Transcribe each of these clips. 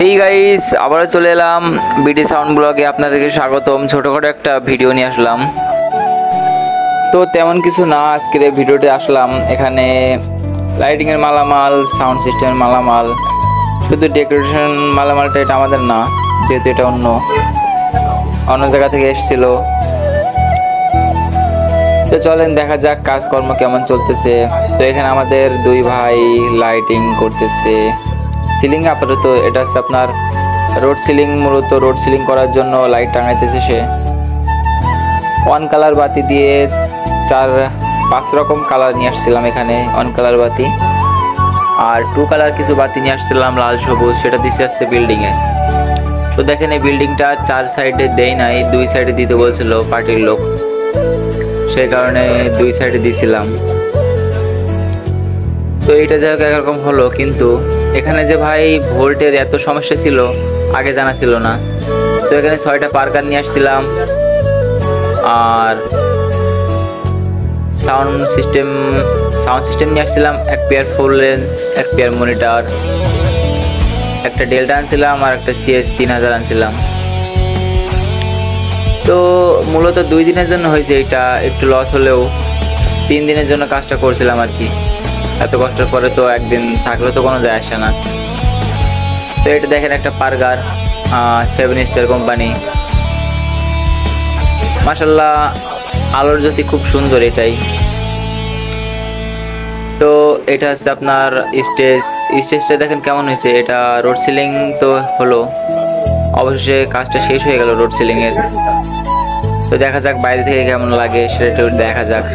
এই গাইস আবারও চলে এলাম বিডি সাউন্ড ব্লগে। আপনাদেরকে স্বাগতম। ছোটখাটো একটা ভিডিও নিয়ে আসলাম। তো তেমন কিছু না, আজকের এই ভিডিওতে আসলাম এখানে লাইটিং এর মালামাল, সাউন্ড সিস্টেমের মালামাল, শুধু ডেকোরেশন মালামালটা এটা আমাদের না, যেহেতু এটা অন্য জায়গা থেকে এসেছিল। তো চলেন দেখা যাক কাজকর্ম কেমন চলতেছে। তো এখানে আমাদের দুই ভাই লাইটিং করতেছে। সিলিং আপাতত এটা হচ্ছে আপনার রোড সিলিং, মূলত রোড সিলিং করার জন্য লাইট টাঙাইতেছে সে। ওয়ান কালার বাতি দিয়ে 4-5 রকম কালার নিয়ে আসছিলাম এখানে, ওয়ান কালার বাতি। আর 2 কালার কিছু বাতি নিয়ে আসছিলাম, লাল সবুজ, সেটা দিতে আসছে বিল্ডিংয়ে। তো দেখেন এই বিল্ডিংটা 4 সাইডে দেয় নাই, 2 সাইডে দিতে বলছিল পার্টির লোক, সেই কারণে 2 সাইডে দিয়েছিলাম। তো এইটা যাই হোক একরকম হলো, কিন্তু এখানে যে ভাই ভোল্টের এত সমস্যা ছিল আগে জানা ছিল না। তো এখানে 6টা পার্কার নিয়ে আসছিলাম, আর সাউন্ড সিস্টেম নিয়ে আসছিলাম, 1 pair full range, 1 pair monitor, একটা ডেল্টা আনছিলাম আর একটা CS 3000 আনছিলাম। তো মূলত 2 দিনের জন্য হয়েছে, এটা একটু লস হলেও 3 দিনের জন্য কাজটা করছিলাম আর কি। এত কষ্টের পরে তো একদিন থাকলে তো কোনো যায় আসে না। তো এটা দেখেন একটা পার্কার, 7 স্টার কোম্পানি, মাশাআল্লাহ আলোর জ্যোতি খুব সুন্দর এটাই। তো এটা হচ্ছে আপনার স্টেজটা দেখেন কেমন হয়েছে। এটা রোড সিলিং তো হলো, অবশেষে কাজটা শেষ হয়ে গেল রোড সিলিং এর। তো দেখা যাক বাইরে থেকে কেমন লাগে সেটা একটু দেখা যাক।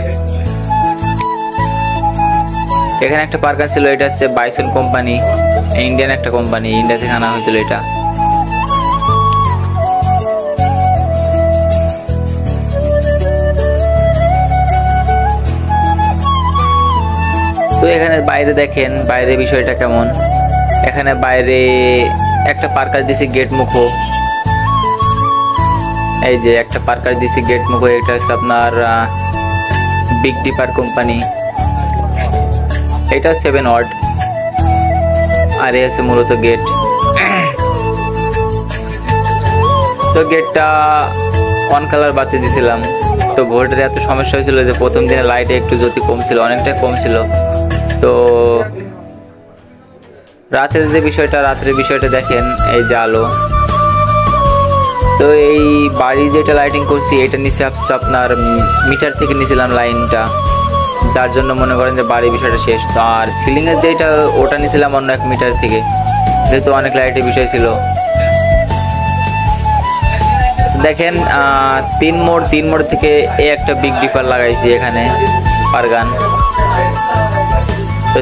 এখানে একটা পার্কার ছিল, এটা হচ্ছে বাইসন কোম্পানি, ইন্ডিয়ান একটা কোম্পানি, ইন্ডিয়া থেকে আনা হয়েছিল এটা। তো এখানে বাইরে দেখেন বাইরে বিষয়টা কেমন। এখানে বাইরে একটা পার্কার দিছি গেট মুখো, এই যে একটা পার্কার দিছি গেট মুখো। এটা হচ্ছে আপনার বিগ ডিপার কোম্পানি, এটা 7 ওয়াট, আর এই আছে মূলত গেট। তো গেটটা 1 কালার বাতি দিছিলাম। তো ভোল্টের এত সমস্যা হয়েছিল যে প্রথম দিনে লাইটে একটু জ্যোতি কম ছিল, অনেকটাই কম ছিল। তো রাতের বিষয়টা দেখেন, এই যে আলো। তো এই বাড়ি যেটা লাইটিং করছি এটা নিচে আপনার মিটার থেকে নিয়েছিলাম লাইনটা, তার জন্য মনে করেন যে বাড়ির বিষয়টা শেষ। তো আর সিলিং এর যেটা ওটা নিয়েছিলাম অন্য 1 মিটার থেকে, যেহেতু অনেক লাইটের বিষয় ছিল। দেখেন 3 মোড় থেকে এই একটা বিগ ডিপার লাগাইছি এখানে পারগান। তো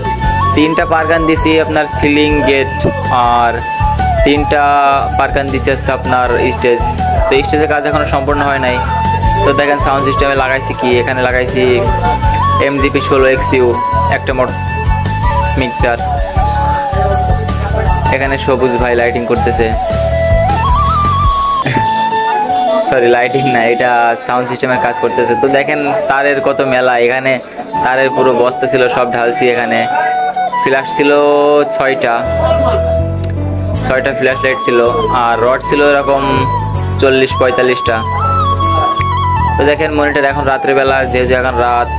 3টা পারগান দিছি আপনার সিলিং, গেট, আর 3টা পারগান দিছি আছে আপনার স্টেজ। তো স্টেজের কাজ এখনো সম্পূর্ণ হয় নাই। তো দেখেন সাউন্ড সিস্টেমে লাগাইছি কি, এখানে লাগাইছি MGP 16XU, একটা মোট মিক্সচার। এখানে সবুজ ভাই লাইটিং করতেছে, সরি লাইটিং না, এটা সাউন্ড সিস্টেমের কাজ করতেছে। তো দেখেন তারের কত মেলা, এখানে তারের পুরো বস্তা ছিল, সব ঢালছি। এখানে ফ্ল্যাশ ছিল 6টা ফ্ল্যাশ লাইট ছিল, আর রড ছিল এরকম 40-45টা। তো দেখেন মনিটর এখন রাত্রেবেলা, যেহেতু এখন রাত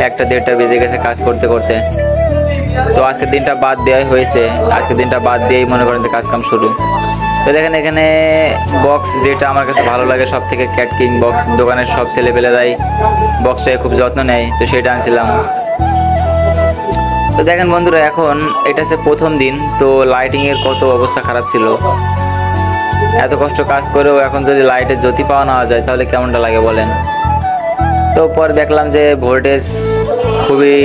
1টা-1.5টা বেজে গেছে কাজ করতে করতে। তো আজকের দিনটা বাদ দেওয়াই হয়েছে, আজকের দিনটা বাদ দিয়েই মনে করেন যে কাজ কাম শুরু। তো দেখেন এখানে বক্স, যেটা আমার কাছে ভালো লাগে সব থেকে, ক্যাট কিং বক্স। দোকানের সব ছেলেপেলেরাই বক্সটাকে খুব যত্ন নেয়, তো সেটা আনছিলাম। তো দেখেন বন্ধুরা, এখন এটা হচ্ছে প্রথম দিন। তো লাইটিং এর কত অবস্থা খারাপ ছিল, এত কষ্ট কাজ করেও এখন যদি লাইটের জ্যোতি পাওয়া না যায় তাহলে কেমনটা লাগে বলেন। তো পরে দেখলাম যে ভোল্টেজ খুবই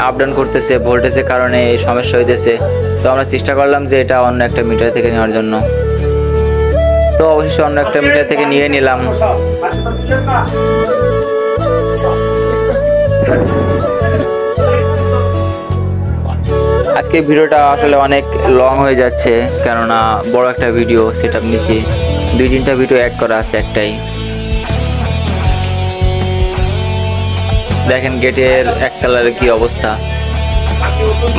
আপ ডাউন করতেছে, ভোল্টেজের কারণে সমস্যা হইতেছে। তো আমরা চেষ্টা করলাম যে এটা অন্য একটা মিটার থেকে নেওয়ার জন্য। তো অবশ্যই অন্য একটা মিটার থেকে নিয়ে নিলাম। আজকে ভিডিওটা আসলে অনেক লং হয়ে যাচ্ছে, কেননা বড় একটা ভিডিও সেটআপ নিছি, 2-3টা ভিডিও অ্যাড করা আছে একটাই। দেখেন গেটের 1 কালারের কি অবস্থা,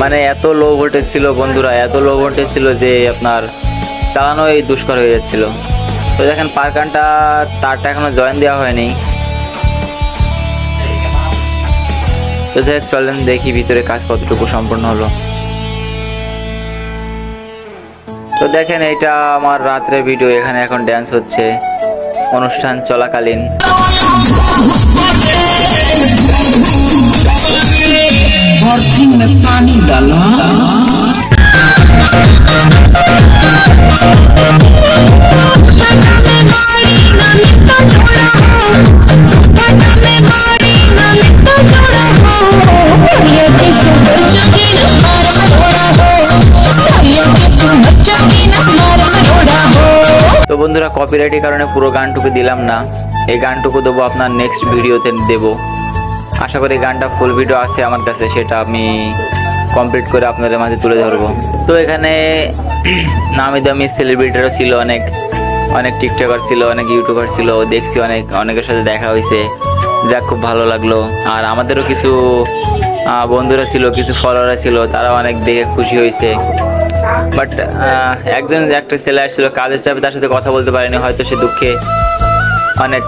মানে এত লো ভোল্টেজ ছিল বন্ধুরা, এত লো ভোল্টেজ ছিল যে আপনার চালানোই দুষ্কর হয়ে যাচ্ছিল। তো দেখেন পার গানটা তারটা এখনো জয়েন দেওয়া হয়নি। তো যাই হোক চলেন দেখি ভিতরে কাজ কতটুকু সম্পূর্ণ হলো। তো দেখেন এটা আমার রাত্রের ভিডিও, এখানে এখন ড্যান্স হচ্ছে অনুষ্ঠান চলাকালীন। পানি ডালা তো বন্ধুরা কপিরাইটের কারণে পুরো গানটুকু দিলাম না, এই গানটুকু দেবো আপনার নেক্সট ভিডিওতে দেব। আশা করি গানটা ফুল ভিডিও আছে আমার কাছে, সেটা আমি কমপ্লিট করে আপনাদের মাঝে তুলে ধরবো। তো এখানে নামি দামি সেলিব্রিটিরও ছিল, অনেক টিকটকার ছিল, অনেক ইউটিউবার ছিল, দেখছি অনেকের সাথে দেখা হয়েছে, যা খুব ভালো লাগলো। আর আমাদেরও কিছু বন্ধুরা ছিল, কিছু ফলোয়ার ছিল, তারা অনেক দেখে খুশি হয়েছে। বাট একটা ছেলে আসছিল কাজের চাপে, তার সাথে কথা বলতে পারেনি, হয়তো সে অনেক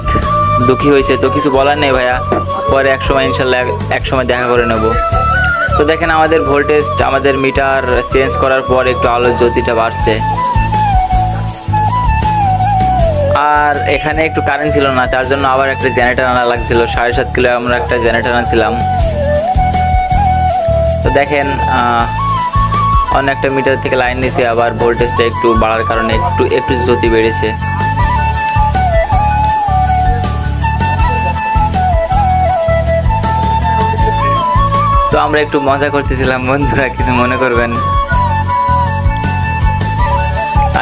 দুঃখী হয়েছে। তো কিছু বলার নেই ভাইয়া, পরে ইনশাল্লাহ একসময় দেখা করে নেব। তো দেখেন আমাদের ভোল্টেজ, আমাদের মিটার চেঞ্জ করার পর একটু আলোর জ্যোতিটা বাড়ছে। আর এখানে একটু কারেন্ট ছিল না, তার জন্য আবার একটা জেনারেটর আনা লাগছিল। 7.5 কিলো আমরা একটা জেনারেটর আনছিলাম। তো দেখেন অন্য একটা মিটার থেকে লাইন নিছে, আবার ভোল্টেজটা একটু বাড়ার কারণে একটু জ্যোতি বেড়েছে। তো আমরা একটু মজা করতেছিলাম বন্ধুরা, কিছু মনে করবেন।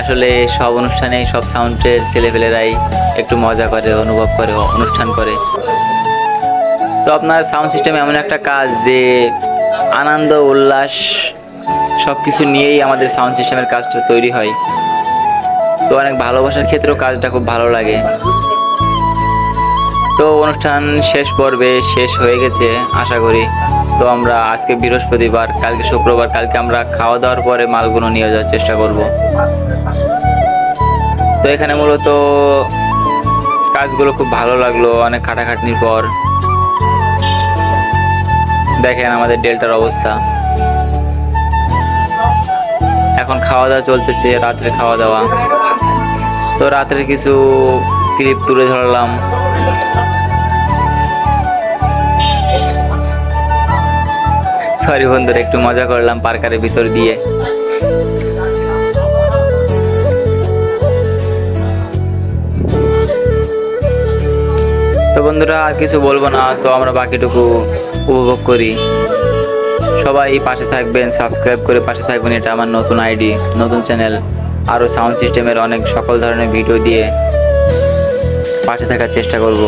আসলে সব অনুষ্ঠানে সব সাউন্ডের ছেলেপেলেরাই একটু মজা করে, অনুভব করে, অনুষ্ঠান করে। তো আপনার সাউন্ড সিস্টেম এমন একটা কাজ যে আনন্দ উল্লাস সব কিছু নিয়েই আমাদের সাউন্ড সিস্টেমের কাজটা তৈরি হয়। তো অনেক ভালোবাসার ক্ষেত্রেও কাজটা খুব ভালো লাগে। তো অনুষ্ঠান শেষ হয়ে গেছে আশা করি। তো আমরা আজকে বৃহস্পতিবার, কালকে শুক্রবার, কালকে আমরা খাওয়া দাওয়ার পরে মালগুলো নিয়ে যাওয়ার চেষ্টা করব। তো এখানে মূলত কাজগুলো খুব ভালো লাগলো অনেক খাটাখাটনির পর। দেখেন আমাদের ডেল্টার অবস্থা। এখন খাওয়া দাওয়া চলতেছে, রাত্রে খাওয়া দাওয়া। তো রাত্রে কিছু ক্লিপ তুলে ধরলাম। সরি বন্ধুরা, একটু মজা করলাম পার্কারের ভিতর দিয়ে। তো বন্ধুরা আর কিছু বলবো না, তো আমরা বাকিটুকু উপভোগ করি। সবাই পাশে থাকবেন, সাবস্ক্রাইব করে পাশে থাকবেন। এটা আমার নতুন আইডি, নতুন চ্যানেল। আরও সাউন্ড সিস্টেমের সকল ধরনের ভিডিও দিয়ে পাশে থাকার চেষ্টা করব।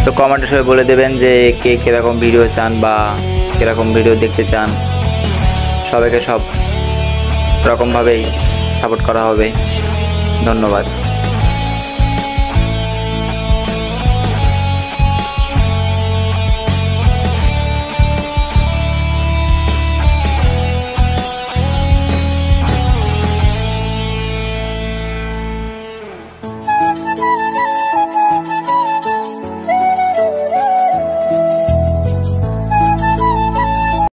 তো কমেন্টে সবাই বলে দেবেন যে কে কীরকম ভিডিও চান বা কীরকম ভিডিও দেখতে চান। সবাইকে সব রকমভাবেই সাপোর্ট করা হবে। ধন্যবাদ।